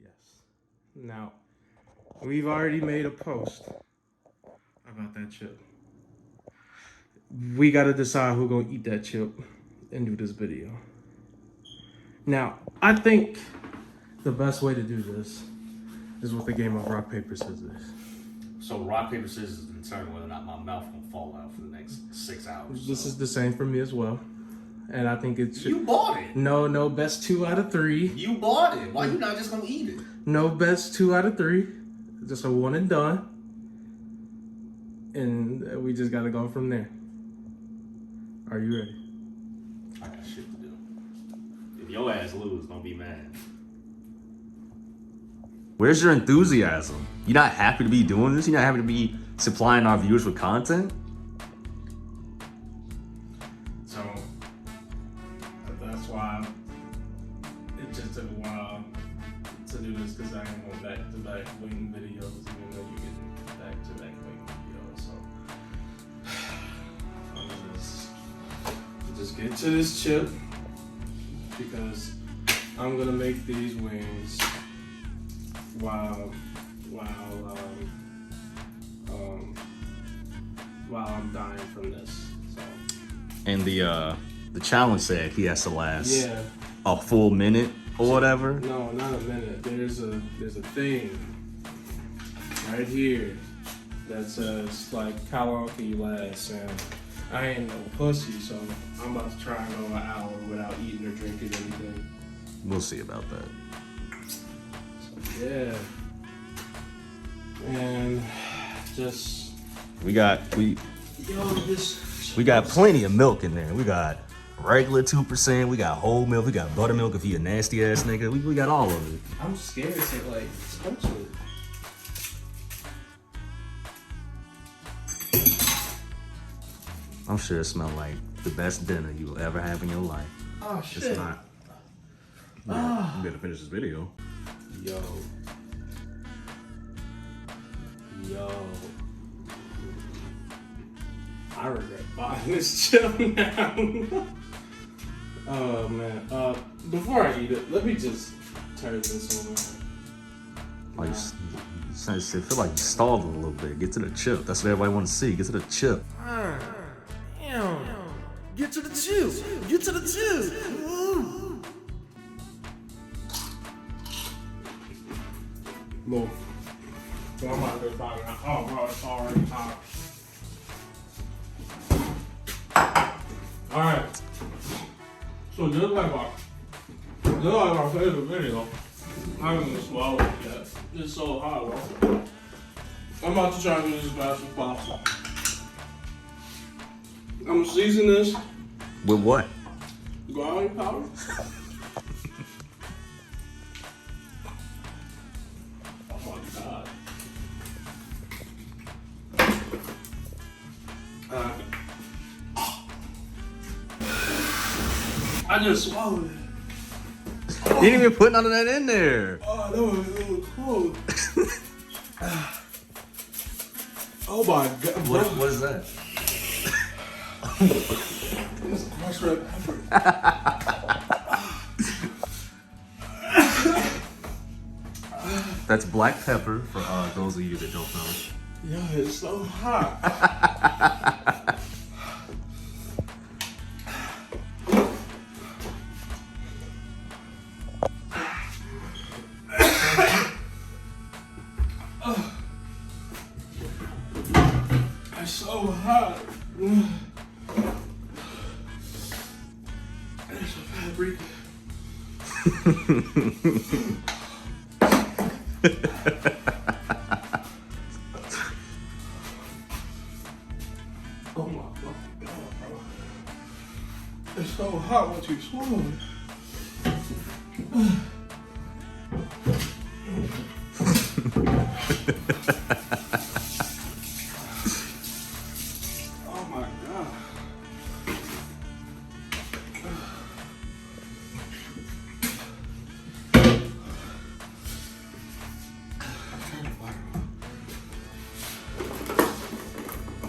Yes. Now, we've already made a post about that chip. We got to decide who's going to eat that chip and do this video. Now, I think the best way to do this is with a game of rock, paper, scissors. So rock, paper, scissors determine whether or not my mouth gonna fall out for the next 6 hours. This is the same for me as well. And I think it should... You bought it. No, best 2 out of 3. You bought it. Why you not just gonna eat it? No, best 2 out of 3. Just a one and done. And we just gotta go from there. Are you ready? I got shit to do. If your ass lose, don't be mad. Where's your enthusiasm? You're not happy to be doing this? You're not happy to be supplying our viewers with content? So, that's why it just took a while to do this, because I ain't going back-to-back wing videos, even though you get back-to-back wing videos. So, I'm just get to this chip, because I'm gonna make these wings while I'm dying from this. So. And the challenge said he has to last a full minute or whatever. No, not a minute. There's a thing right here that says like how long can you last, and I ain't no pussy, so I'm about to try and go an hour without eating or drinking anything. We'll see about that. Yeah. And just we got plenty of milk in there. We got regular 2%, we got whole milk, we got buttermilk if you a nasty ass nigga. We got all of it. I'm scared to like touch it. I'm sure it smells like the best dinner you will ever have in your life. Oh shit. It's not. You better finish this video. Yo. I regret buying this chip now. Oh man. Before I eat it, let me just turn this on. Like, I feel like you stalled a little bit. Get to the chip. That's what everybody wants to see. Get to the chip. Damn. Get to the chip. Get to the chip. Move. So I'm about to go find out. Oh, bro, it's already hot. Alright. So just like my favorite video, I haven't even swallowed it yet. It's so hot, bro. I'm about to try to do this as fast as possible. I'm gonna season this with what? garlic powder. Oh my god. I just swallowed it. You didn't even put none of that in there. Oh, that was cold. Oh my god. What is that? It's crushed red pepper. That's black pepper for those of you that don't know. Yeah, it's so hot. It's so hot. There's a fabric. Oh my fucking god, bro. It's so hot once you swallow it. Oh my god.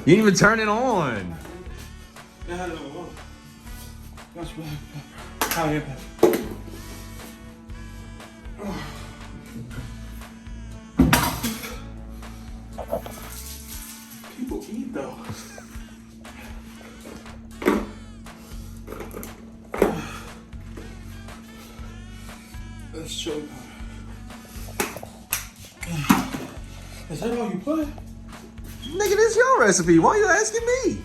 You didn't even turn it on. Yeah, no. That's black pepper. Cayenne pepper. That's chili powder. Is that all you put? Nigga, this your recipe. Why you asking me?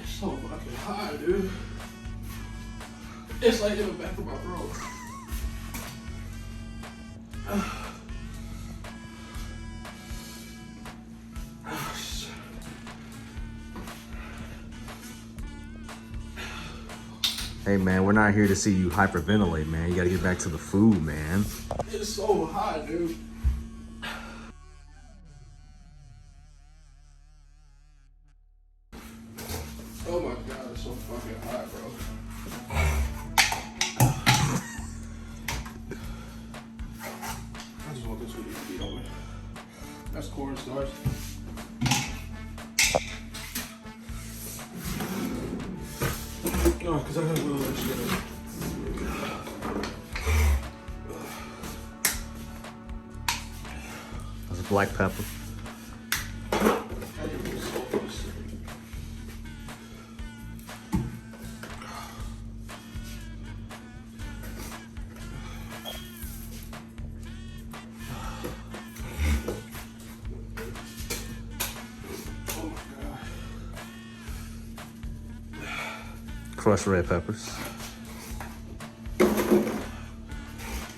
It's so fucking hot, dude. It's like in the back of my throat. Hey man, we're not here to see you hyperventilate, man. You gotta get back to the food, man. It's so hot, dude. Oh my god, it's so fucking hot, bro. I just want this video to be over. That's cornstarch. No, because I have a little extra. That's a black pepper. Crushed red peppers.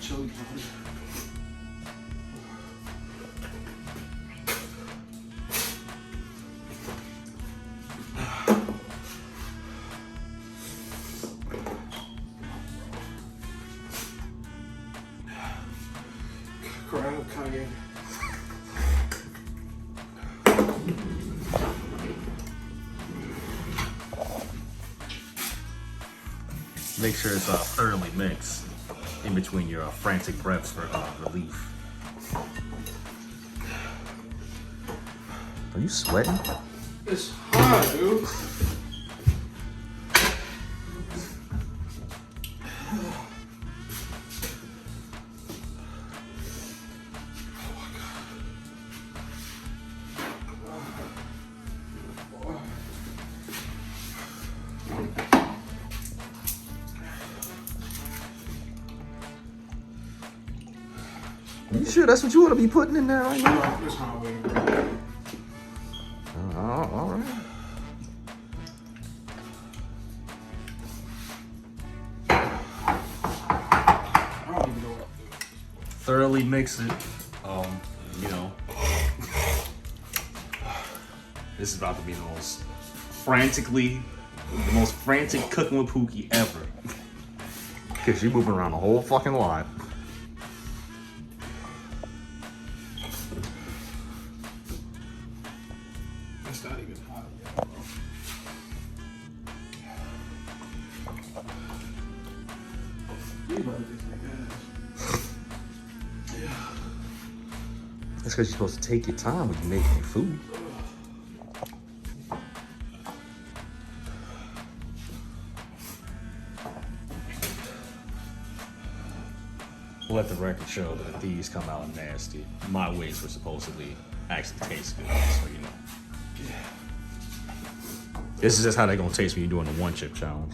Chili powder. Ground cayenne. Make sure it's thoroughly mixed in between your frantic breaths for relief. Are you sweating? It's hot, dude. You sure that's what you want to be putting in there right now? It's hot, baby. All right. I don't even know what I'm doing. Thoroughly mix it. You know, this is about to be the most frantic cooking with Pookie ever. Cause you moving around the whole fucking lot. It's not even hot yet, bro. You about to taste like ass. Yeah. That's because you're supposed to take your time when you're making your food. Let the record show that these come out nasty. My wings were supposedly actually taste good, so you know. This is just how they're gonna taste when you're doing the one chip challenge.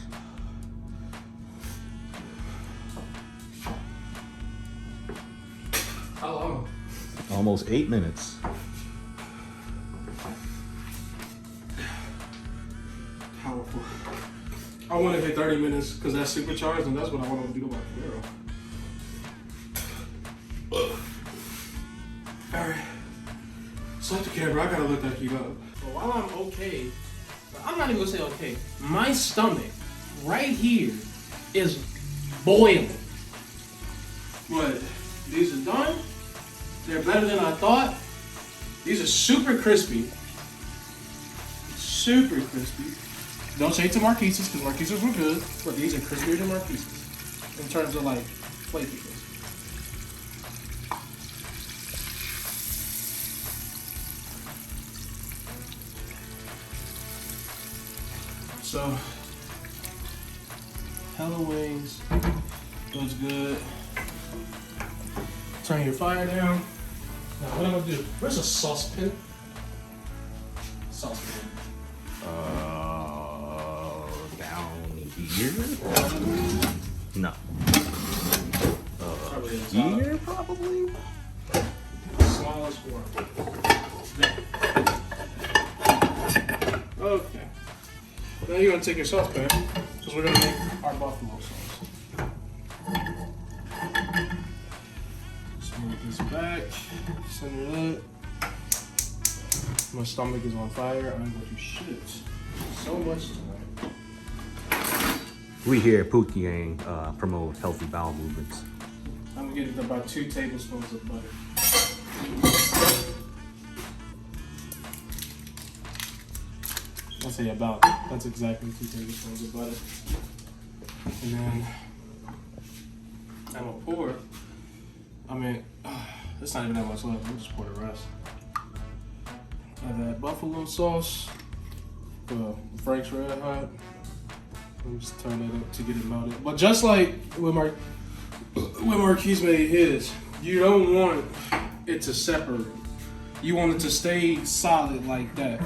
How long? Almost 8 minutes. Powerful. I want to hit 30 minutes because that's supercharged, and that's what I want to do to my Camaro. Alright. Stop the camera, I gotta look that heat up. But while I'm okay, I'm not even gonna say okay, my stomach right here is boiling. But these are done. They're better than I thought. These are super crispy. Super crispy. Don't say to Marquise's because Marquise's were good, but these are crispier than Marquise's in terms of like flakiness. So, hella wings, looks good. Turn your fire down. Now what I'm gonna do, where's a saucepan? Saucepan. Down year? No. Probably the Year, probably? smallest one. Okay. Now you're gonna take your saucepan, because we're gonna make our buffalo sauce. Smooth this back, center it up. My stomach is on fire. I'm going to shit so much tonight. We here at Pookie Gang promote healthy bowel movements. I'm gonna get about 2 tablespoons of butter. I'll say about. That's exactly 2 tablespoons of butter. And then I'm gonna pour. It's not even that much left. We'll just pour the rest. Have that buffalo sauce, Frank's Red Hot. Let me just turn that up to get it melted. But just like when Marquise made his, you don't want it to separate. You want it to stay solid like that.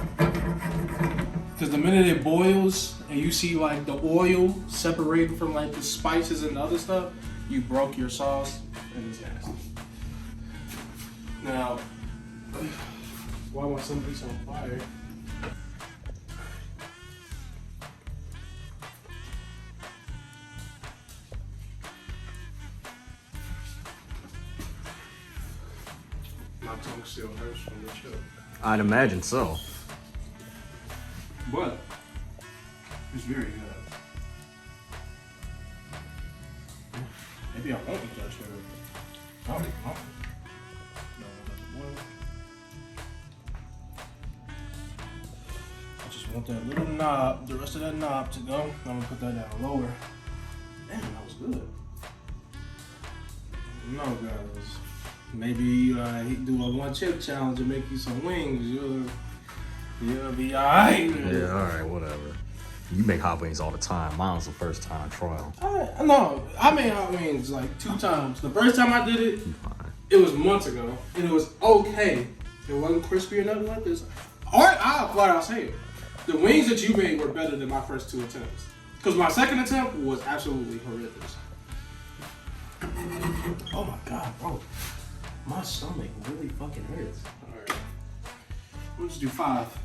Because the minute it boils and you see like the oil separating from like the spices and the other stuff, you broke your sauce and it's nasty. Now, why want somebody's on fire? My tongue still hurts from the chip. I'd imagine so. But it's very good. Maybe I won't eat that chip. Oh. No, that's one. I just want that little knob, the rest of that knob to go. I'm gonna put that down lower. Damn, that was good. No, guys. Maybe he do a 1 chip challenge and make you some wings. You'll be alright. Yeah, alright, whatever. You make hot wings all the time. Mine was the first time trying. No, I made hot wings like 2 times. The first time I did it, it was months ago, and it was okay. It wasn't crispy or nothing like this. I'll flat out say it. The wings that you made were better than my first 2 attempts. Because my second attempt was absolutely horrendous. Oh my god, bro. My stomach really fucking hurts. Alright. We'll just do 5.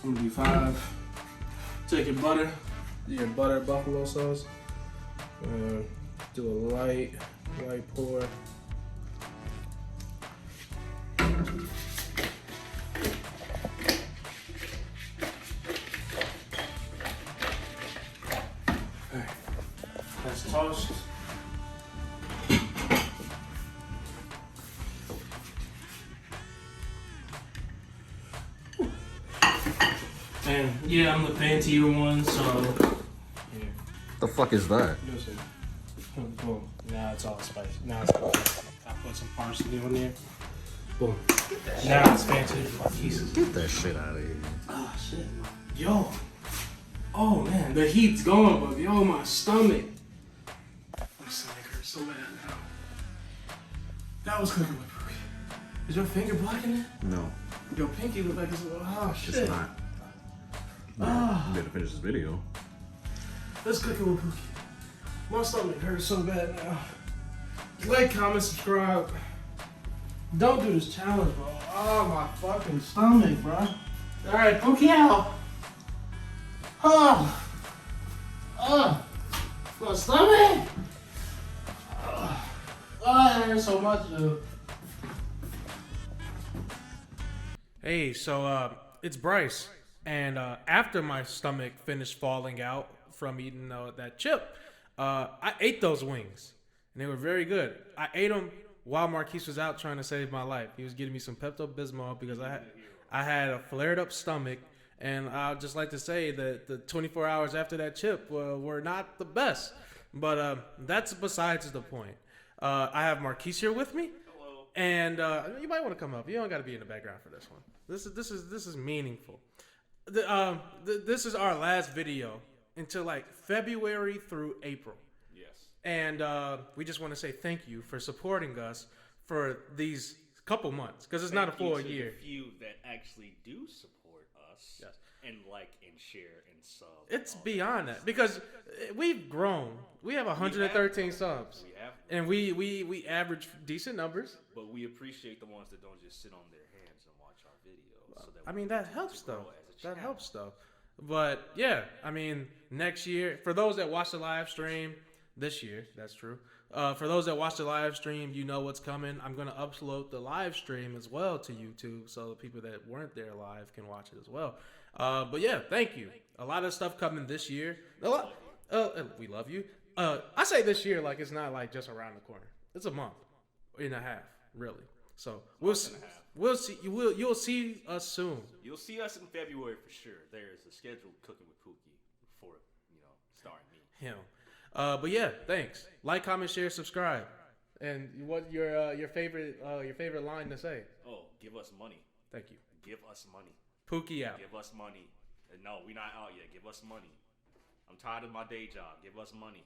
I'm gonna do 5. Take your butter. Butter buffalo sauce. Do a light pour. Alright. That's tossed. And yeah, I'm the fancier one, so yeah. The fuck is that? Listen. Boom. Now it's all spicy. Now it's cool. I put some parsley on there. Boom. Now it's fancy. Jesus. Get that shit out of here. Oh shit. Yo. Oh man, the heat's going, but yo, my stomach. My stomach hurts so bad now. That was cooking with Pookie. Is your finger blocking it? No, Your pinky look like it's a little. Oh shit. it's not. Ah. You better finish this video. Let's cook it with Pookie. My stomach hurts so bad now. Like, comment, subscribe. Don't do this challenge, bro. Oh, my fucking stomach, bro. Alright, Pookie out. Oh. My stomach. It hurts so much, dude. Hey, so, it's Bryce. And after my stomach finished falling out from eating that chip, I ate those wings, and they were very good. I ate them while Marquise was out trying to save my life. He was getting me some Pepto-Bismol because I had a flared-up stomach, and I'd just like to say that the 24 hours after that chip were not the best. But that's besides the point. I have Marquise here with me. Hello. And you might want to come up. You don't got to be in the background for this one. This is meaningful. This is our last video until like February through April. Yes. And we just want to say thank you for supporting us for these couple months, because it's not a full year. The few that actually do support us. Yes. And like and share and sub. It's and all beyond that because we've grown. We have 113 subs, We have, and we average decent numbers. but we appreciate the ones that don't just sit on their hands and watch our videos. So that I we mean, can that continue helps to grow though. as a That channel. helps though. But yeah, I mean, next year, for those that watch the live stream this year, that's true. For those that watch the live stream, you know what's coming. I'm going to upload the live stream as well to YouTube so the people that weren't there live can watch it as well. But yeah, thank you. A lot of stuff coming this year. We love you. I say this year like it's not like just around the corner. It's a month and a half, really. So we'll see. We'll see. You'll see us soon. You'll see us in February for sure. There's a scheduled cooking with Pookie for starring me. Him. But yeah, thanks. Like, comment, share, subscribe. And what your favorite line to say? Oh, give us money. Thank you. Give us money. Pookie out. Give us money. No, we're not out yet. Give us money. I'm tired of my day job. Give us money.